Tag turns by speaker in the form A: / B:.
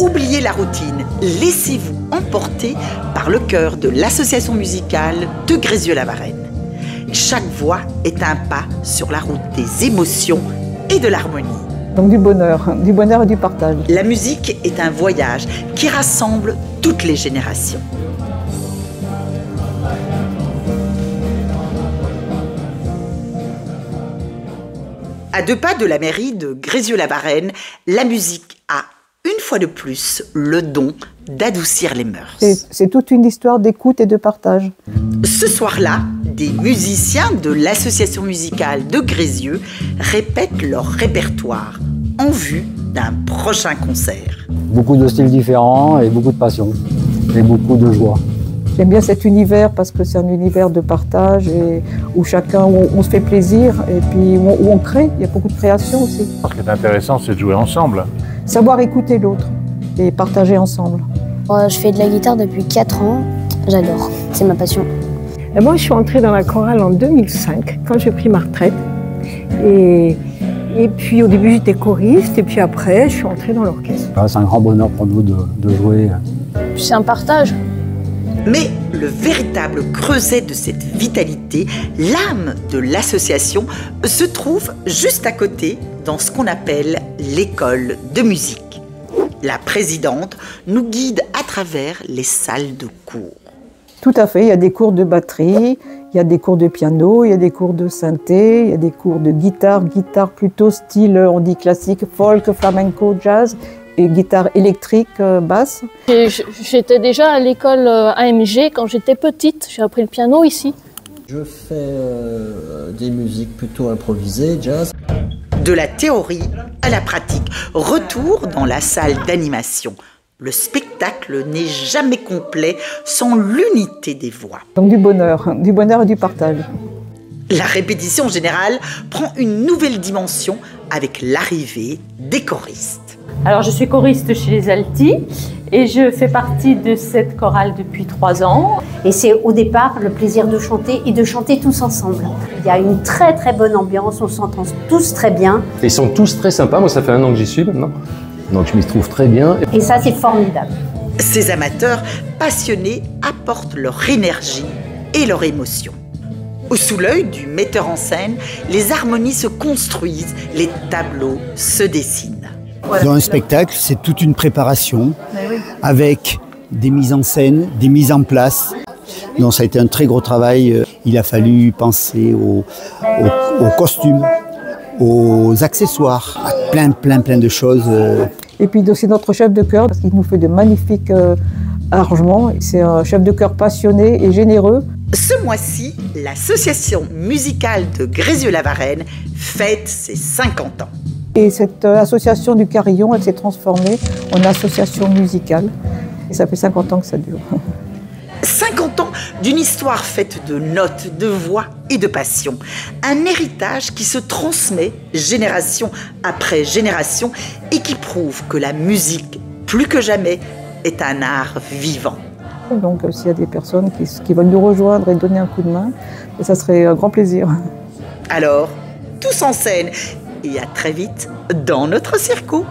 A: Oubliez la routine, laissez-vous emporter par le cœur de l'association musicale de Grézieux-la-Varenne. Chaque voix est un pas sur la route des émotions et de l'harmonie.
B: Donc du bonheur et du partage.
A: La musique est un voyage qui rassemble toutes les générations. À 2 pas de la mairie de Grézieux-la-Varenne, la musique a une fois de plus le don d'adoucir les mœurs.
B: C'est toute une histoire d'écoute et de partage.
A: Ce soir-là, des musiciens de l'association musicale de Grézieux répètent leur répertoire en vue d'un prochain concert.
C: Beaucoup de styles différents et beaucoup de passion et beaucoup de joie.
B: J'aime bien cet univers parce que c'est un univers de partage et où chacun, où on se fait plaisir et puis où on crée. Il y a beaucoup de création aussi.
D: Ce qui est intéressant, c'est de jouer ensemble.
B: Savoir écouter l'autre et partager ensemble.
E: Je fais de la guitare depuis 4 ans. J'adore, c'est ma passion.
F: Et moi, je suis entrée dans la chorale en 2005, quand j'ai pris ma retraite. Et puis au début, j'étais choriste et puis après, je suis entrée dans l'orchestre.
C: C'est un grand bonheur pour nous de jouer.
E: C'est un partage.
A: Mais le véritable creuset de cette vitalité, l'âme de l'association, se trouve juste à côté dans ce qu'on appelle l'école de musique. La présidente nous guide à travers les salles de cours.
B: Tout à fait, il y a des cours de batterie, il y a des cours de piano, il y a des cours de synthé, il y a des cours de guitare plutôt style, on dit classique, folk, flamenco, jazz, et guitare électrique, basse.
G: J'étais déjà à l'école AMG quand j'étais petite, j'ai appris le piano ici.
H: Je fais des musiques plutôt improvisées, jazz.
A: De la théorie à la pratique, retour dans la salle d'animation. Le spectacle n'est jamais complet sans l'unité des voix.
B: Donc du bonheur et du partage.
A: La répétition générale prend une nouvelle dimension avec l'arrivée des choristes.
I: Alors je suis choriste chez les Altis et je fais partie de cette chorale depuis 3 ans.
J: Et c'est au départ le plaisir de chanter et de chanter tous ensemble. Il y a une très très bonne ambiance, on s'entend tous très bien.
K: Ils sont tous très sympas, moi ça fait 1 an que j'y suis maintenant. Donc je m'y trouve très bien.
J: Et ça c'est formidable.
A: Ces amateurs passionnés apportent leur énergie et leur émotion. Sous l'œil du metteur en scène, les harmonies se construisent, les tableaux se dessinent.
L: Dans un spectacle, c'est toute une préparation avec des mises en scène, des mises en place. Donc ça a été un très gros travail. Il a fallu penser aux costumes, aux accessoires, à plein de choses.
B: Et puis c'est notre chef de chœur, parce qu'il nous fait de magnifiques arrangements. C'est un chef de chœur passionné et généreux.
A: Ce mois-ci, l'association musicale de Grézieux-la-Varenne fête ses 50 ans.
B: Et cette association du Carillon, elle s'est transformée en association musicale. Et ça fait 50 ans que ça dure.
A: 50 ans d'une histoire faite de notes, de voix et de passion. Un héritage qui se transmet génération après génération et qui prouve que la musique, plus que jamais, est un art vivant.
B: Donc s'il y a des personnes qui veulent nous rejoindre et donner un coup de main, ça serait un grand plaisir.
A: Alors, tous en scène et à très vite dans notre circo.